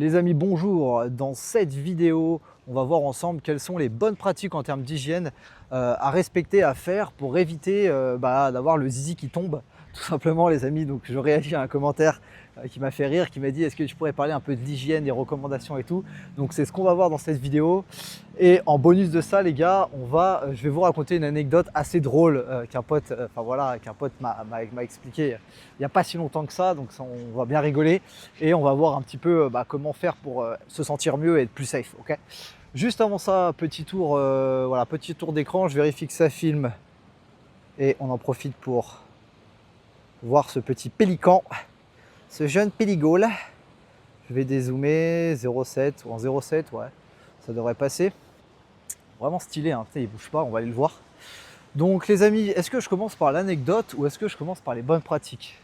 Les amis, bonjour. Dans cette vidéo, on va voir ensemble quelles sont les bonnes pratiques en termes d'hygiène à respecter, à faire pour éviter d'avoir le zizi qui tombe. Tout simplement les amis, donc je réagis à un commentaire qui m'a fait rire, qui m'a dit est-ce que tu pourrais parler un peu de l'hygiène, des recommandations et tout. Donc c'est ce qu'on va voir dans cette vidéo. Et en bonus de ça les gars, je vais vous raconter une anecdote assez drôle qu'un pote m'a expliqué il n'y a pas si longtemps que ça. Donc ça, on va bien rigoler et on va voir un petit peu comment faire pour se sentir mieux et être plus safe. Ok. Juste avant ça, petit tour d'écran, je vérifie que ça filme et on en profite pour voir ce petit pélican, ce jeune péligole. Je vais dézoomer 0,7 ou en 0,7, ouais, ça devrait passer. Vraiment stylé, hein. Putain, il bouge pas, on va aller le voir. Donc les amis, est-ce que je commence par l'anecdote ou est-ce que je commence par les bonnes pratiques?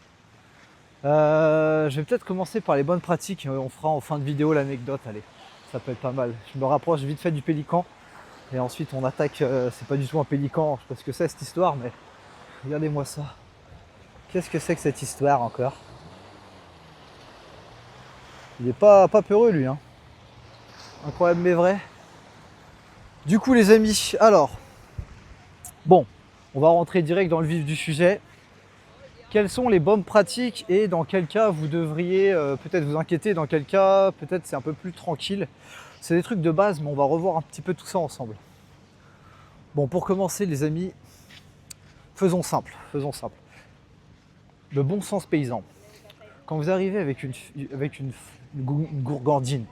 Je vais peut-être commencer par les bonnes pratiques, on fera en fin de vidéo l'anecdote, allez, ça peut être pas mal. Je me rapproche vite fait du pélican et ensuite on attaque, c'est pas du tout un pélican, je sais pas ce que c'est cette histoire, mais regardez-moi ça. Qu'est-ce que c'est que cette histoire encore? Il est pas peureux lui, hein. Incroyable mais vrai. Du coup les amis, alors, bon, on va rentrer direct dans le vif du sujet. Quelles sont les bonnes pratiques et dans quel cas vous devriez peut-être vous inquiéter, dans quel cas peut-être c'est un peu plus tranquille. C'est des trucs de base, mais on va revoir un petit peu tout ça ensemble. Bon, pour commencer les amis, faisons simple. Le bon sens paysan. Quand vous arrivez avec une gourgandine,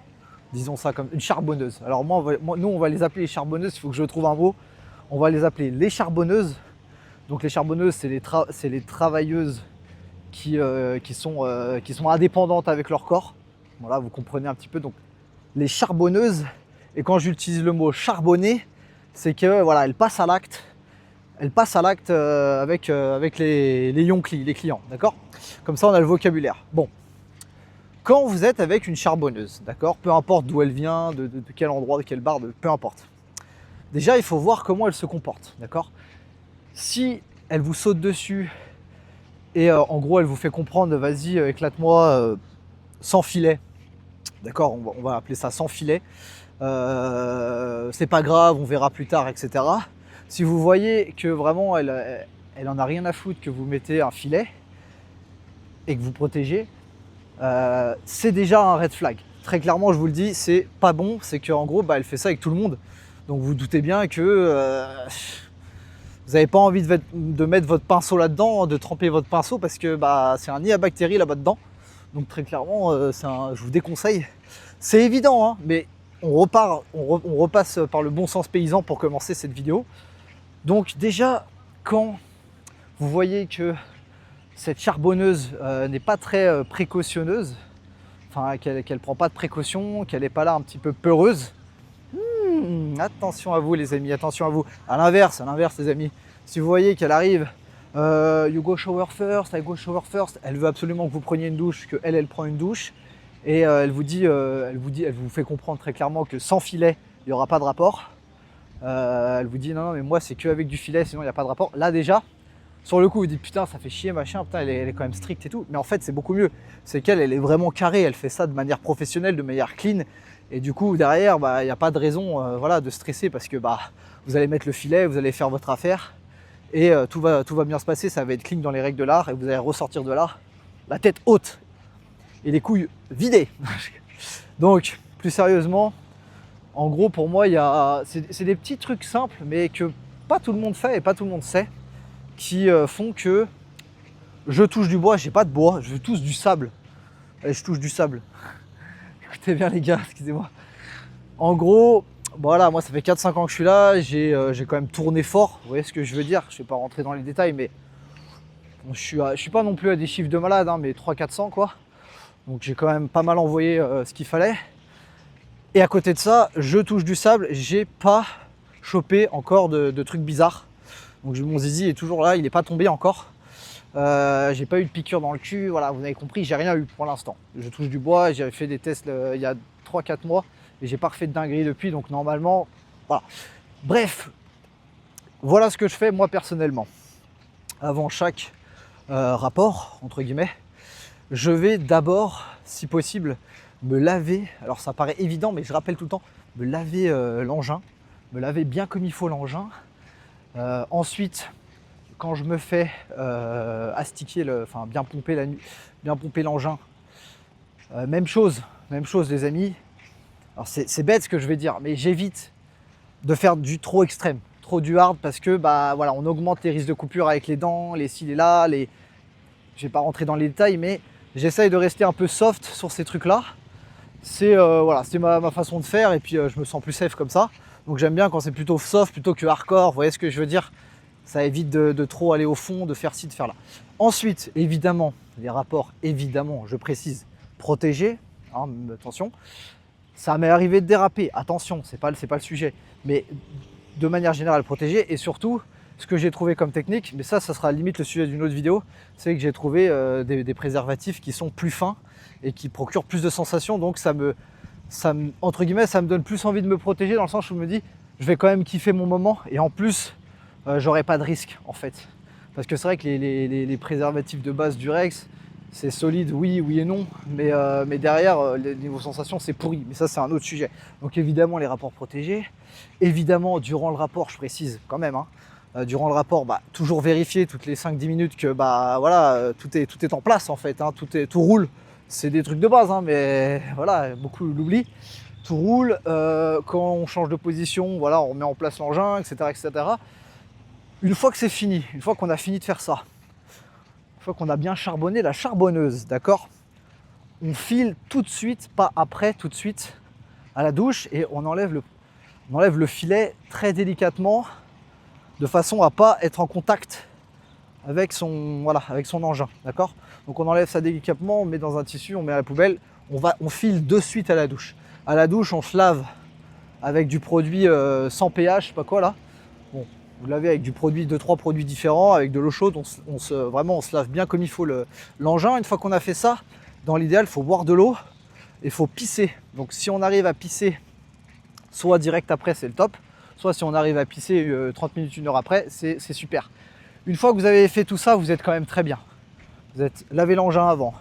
disons ça comme une charbonneuse. Alors nous on va les appeler les charbonneuses, il faut que je trouve un mot. On va les appeler les charbonneuses. Donc les charbonneuses, c'est les travailleuses qui sont indépendantes avec leur corps. Voilà, vous comprenez un petit peu. Donc les charbonneuses, et quand j'utilise le mot charbonner, c'est que voilà, elles passent à l'acte. Avec les yonclis, les clients, d'accord? Comme ça, on a le vocabulaire. Bon, quand vous êtes avec une charbonneuse, d'accord? Peu importe d'où elle vient, de quel endroit, de quelle barre, peu importe. Déjà, il faut voir comment elle se comporte, d'accord? Si elle vous saute dessus et en gros, elle vous fait comprendre, vas-y, éclate-moi sans filet, d'accord? On va appeler ça sans filet. C'est pas grave, on verra plus tard, etc. Si vous voyez que vraiment elle en a rien à foutre que vous mettez un filet et que vous protégez, c'est déjà un red flag. Très clairement, je vous le dis, c'est pas bon. C'est qu'en gros, elle fait ça avec tout le monde. Donc vous doutez bien que vous n'avez pas envie de mettre votre pinceau là-dedans, de tremper votre pinceau parce que c'est un nid à bactéries là-bas dedans. Donc très clairement, je vous déconseille. C'est évident, hein, mais on repasse par le bon sens paysan pour commencer cette vidéo. Donc déjà, quand vous voyez que cette charbonneuse n'est pas très précautionneuse, enfin qu'elle ne prend pas de précautions, qu'elle n'est pas là un petit peu peureuse, attention à vous les amis, attention à vous. À l'inverse les amis, si vous voyez qu'elle arrive, you go shower first, I go shower first, elle veut absolument que vous preniez une douche, qu'elle prend une douche, et elle vous fait comprendre très clairement que sans filet, il n'y aura pas de rapport. Elle vous dit non mais moi c'est que avec du filet, sinon il n'y a pas de rapport. Là déjà, sur le coup vous dites putain ça fait chier machin, putain elle est quand même stricte et tout. Mais en fait c'est beaucoup mieux. C'est qu'elle est vraiment carrée, elle fait ça de manière professionnelle, de manière clean. Et du coup derrière il n'y a pas de raison de stresser parce que vous allez mettre le filet, vous allez faire votre affaire et tout va bien se passer, ça va être clean dans les règles de l'art et vous allez ressortir de là la tête haute et les couilles vidées. Donc plus sérieusement, en gros, pour moi, c'est des petits trucs simples, mais que pas tout le monde fait et pas tout le monde sait, qui font que je touche du bois, j'ai pas de bois, je touche du sable. Allez, je touche du sable. Écoutez bien les gars, excusez-moi. En gros, voilà, moi ça fait 4-5 ans que je suis là, j'ai quand même tourné fort, vous voyez ce que je veux dire? Je vais pas rentrer dans les détails, mais je suis pas non plus à des chiffres de malade, hein, mais 300-400 quoi. Donc j'ai quand même pas mal envoyé ce qu'il fallait. Et à côté de ça, je touche du sable, j'ai pas chopé encore de trucs bizarres. Donc mon zizi est toujours là, il n'est pas tombé encore. J'ai pas eu de piqûre dans le cul, voilà, vous avez compris, j'ai rien eu pour l'instant. Je touche du bois, j'avais fait des tests il y a 3-4 mois et j'ai pas refait de dinguerie depuis, donc normalement, voilà. Bref, voilà ce que je fais moi personnellement. Avant chaque rapport, entre guillemets, je vais d'abord, si possible, me laver, alors ça paraît évident, mais je rappelle tout le temps, me laver l'engin, me laver bien comme il faut l'engin. Ensuite, quand je me fais astiquer, enfin bien pomper l'engin, même chose les amis. Alors c'est bête ce que je vais dire, mais j'évite de faire du trop extrême, trop du hard, parce que bah voilà, on augmente les risques de coupure avec les dents, les ci, les là, je vais pas rentrer dans les détails, mais j'essaye de rester un peu soft sur ces trucs-là. C'est voilà, c'est ma façon de faire, et puis je me sens plus safe comme ça. Donc j'aime bien quand c'est plutôt soft plutôt que hardcore, vous voyez ce que je veux dire? Ça évite de trop aller au fond, de faire ci, de faire là. Ensuite, évidemment, les rapports, évidemment, je précise, protégés, hein, attention. Ça m'est arrivé de déraper, attention, c'est pas le sujet, mais de manière générale protégé. Et surtout, ce que j'ai trouvé comme technique, mais ça sera limite le sujet d'une autre vidéo, c'est que j'ai trouvé des préservatifs qui sont plus fins et qui procurent plus de sensations. Donc entre guillemets, ça me donne plus envie de me protéger, dans le sens où je me dis, je vais quand même kiffer mon moment, et en plus, j'aurai pas de risque en fait. Parce que c'est vrai que les préservatifs de base Durex, c'est solide, oui et non, mais derrière, les niveaux sensations, c'est pourri. Mais ça, c'est un autre sujet. Donc évidemment, les rapports protégés. Évidemment, durant le rapport, je précise quand même, hein, durant le rapport, bah, toujours vérifier toutes les 5-10 minutes que bah, voilà, tout est en place en fait, hein, tout roule. C'est des trucs de base, hein, mais voilà, beaucoup l'oublient. Tout roule. Quand on change de position, voilà, on met en place l'engin, etc., etc. Une fois que c'est fini, une fois qu'on a fini de faire ça, une fois qu'on a bien charbonné la charbonneuse, d'accord, on file tout de suite, pas après, tout de suite à la douche, et on enlève le filet très délicatement, de façon à pas être en contact avec son engin, d'accord. Donc on enlève ça délicatement, on met dans un tissu, on met à la poubelle, on file de suite à la douche. À la douche, on se lave avec du produit sans pH, je sais pas quoi là. Bon, vous lavez avec du produit, 2-3 produits différents, avec de l'eau chaude, on se lave bien comme il faut l'engin. Une fois qu'on a fait ça, dans l'idéal, il faut boire de l'eau et il faut pisser. Donc si on arrive à pisser, soit direct après, c'est le top, soit si on arrive à pisser 30 minutes, 1 heure après, c'est super. Une fois que vous avez fait tout ça, vous êtes quand même très bien. Vous êtes lavé l'engin avant,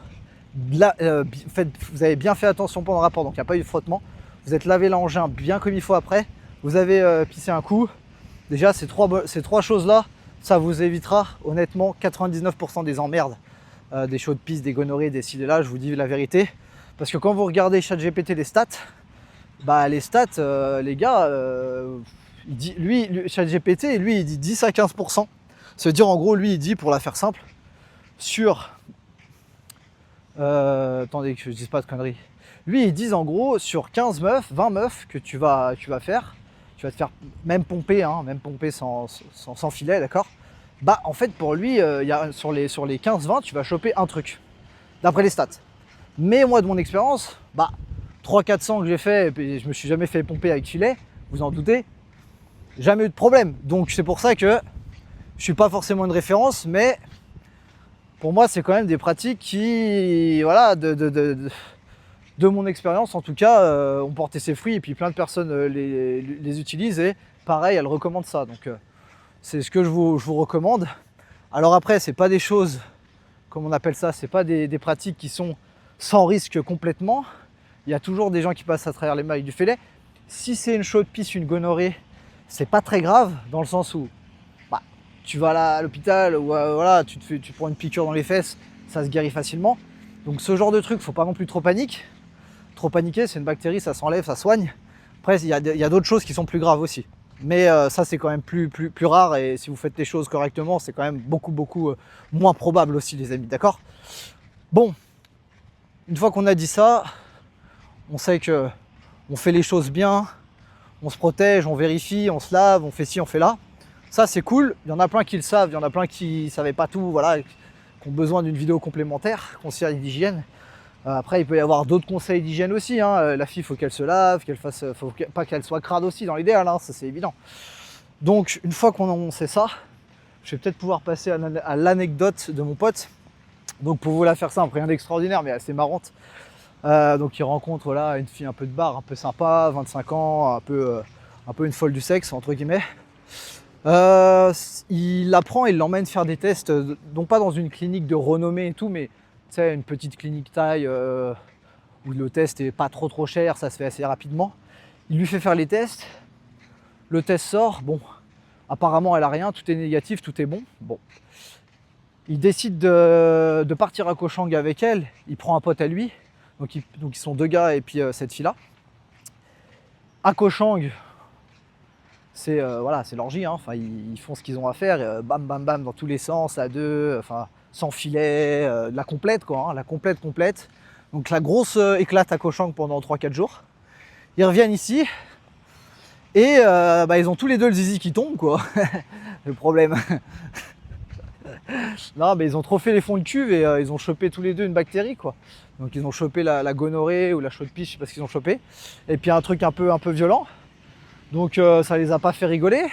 vous avez bien fait attention pendant le rapport, donc il n'y a pas eu de frottement. Vous êtes lavé l'engin bien comme il faut après, vous avez pissé un coup. Déjà, ces trois choses-là, ça vous évitera honnêtement 99% des emmerdes, des chaudes pistes, des gonorrhées, des ci, des là, je vous dis la vérité. Parce que quand vous regardez ChatGPT les stats, bah les stats, les gars, ChatGPT, lui, il dit 10 à 15%. Se dire en gros, lui, il dit, pour la faire simple, sur... attendez que je ne dise pas de conneries. Lui, ils disent en gros, sur 15 meufs, 20 meufs que tu vas faire, tu vas te faire même pomper, hein, même pomper sans filet, d'accord. Bah en fait pour lui, sur les 15-20, tu vas choper un truc, d'après les stats. Mais moi de mon expérience, bah 300-400 que j'ai fait, et puis je me suis jamais fait pomper avec filet, vous en doutez, jamais eu de problème. Donc c'est pour ça que je suis pas forcément une référence, mais pour moi c'est quand même des pratiques qui, voilà, de mon expérience en tout cas, ont porté ses fruits, et puis plein de personnes les utilisent, et pareil, elles recommandent ça. Donc c'est ce que je vous recommande. Alors après, c'est pas des choses, comme on appelle ça, c'est pas des pratiques qui sont sans risque complètement. Il y a toujours des gens qui passent à travers les mailles du filet. Si c'est une chaude pisse, une gonorrhée, c'est pas très grave, dans le sens où bah, tu vas à l'hôpital, ou voilà, tu prends une piqûre dans les fesses, ça se guérit facilement. Donc ce genre de truc, faut pas non plus trop paniquer. Trop paniquer, c'est une bactérie, ça s'enlève, ça soigne. Après, il y a d'autres choses qui sont plus graves aussi. Mais ça, c'est quand même plus rare, et si vous faites les choses correctement, c'est quand même beaucoup moins probable aussi, les amis, d'accord? Bon, une fois qu'on a dit ça, on sait que on fait les choses bien, on se protège, on vérifie, on se lave, on fait ci, on fait là. Ça, c'est cool. Il y en a plein qui le savent, il y en a plein qui ne savaient pas tout, voilà, qui ont besoin d'une vidéo complémentaire, conseil d'hygiène. Après, il peut y avoir d'autres conseils d'hygiène aussi, hein. La fille, il faut qu'elle se lave, faut pas qu'elle soit crade aussi dans l'idéal, hein, ça c'est évident. Donc, une fois qu'on sait ça, je vais peut-être pouvoir passer à l'anecdote de mon pote. Donc, pour vous la faire simple, rien d'extraordinaire, mais assez marrante. Donc, il rencontre là une fille un peu de bar, un peu sympa, 25 ans, un peu une folle du sexe, entre guillemets. Il l'emmène faire des tests, non pas dans une clinique de renommée et tout, mais une petite clinique taille, où le test est pas trop cher, ça se fait assez rapidement. Il lui fait faire les tests, le test sort, bon, apparemment elle a rien, tout est négatif, tout est bon. Bon. Il décide de partir à Koh Chang avec elle, il prend un pote à lui, donc ils sont 2 gars et puis cette fille-là. À Koh Chang, c'est voilà, c'est l'orgie, hein. Enfin, ils font ce qu'ils ont à faire, bam bam bam dans tous les sens, à 2, enfin, sans filet, la complète quoi, hein, la complète. Donc la grosse éclate à Koh Chang pendant 3-4 jours. Ils reviennent ici et ils ont tous les deux le zizi qui tombe quoi. Le problème. Non mais ils ont trop fait les fonds de cuve et ils ont chopé tous les deux une bactérie quoi. Donc ils ont chopé la gonorrhée ou la chaude-pisse, je sais pas ce qu'ils ont chopé. Et puis un truc un peu violent. Donc ça les a pas fait rigoler.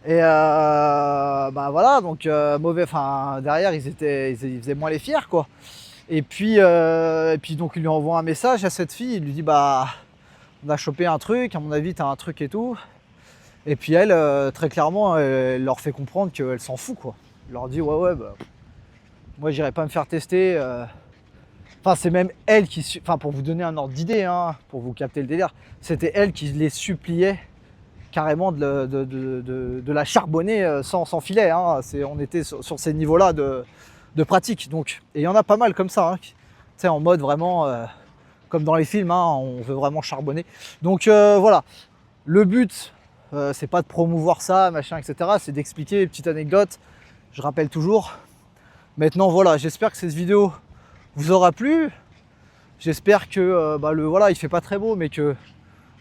Et voilà, donc mauvais, enfin derrière ils faisaient moins les fiers quoi. Et puis donc il lui envoie un message à cette fille, il lui dit bah on a chopé un truc, à mon avis t'as un truc et tout. Et puis elle, très clairement, elle leur fait comprendre qu'elle s'en fout quoi. Elle leur dit ouais bah, moi j'irai pas me faire tester. Enfin c'est même elle qui, enfin pour vous donner un ordre d'idée, hein, pour vous capter le délire, c'était elle qui les suppliait carrément de la charbonner sans filet. Hein. On était sur ces niveaux-là de pratique. Donc, et il y en a pas mal comme ça, hein, en mode vraiment comme dans les films, hein, on veut vraiment charbonner. Donc voilà, le but, c'est pas de promouvoir ça, machin, etc. C'est d'expliquer une petite anecdote. Je rappelle toujours. Maintenant, voilà, j'espère que cette vidéo vous aura plu. J'espère que voilà, il fait pas très beau, mais que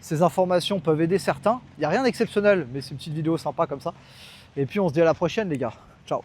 ces informations peuvent aider certains. Il n'y a rien d'exceptionnel, mais c'est une petite vidéo sympa comme ça. Et puis on se dit à la prochaine les gars. Ciao.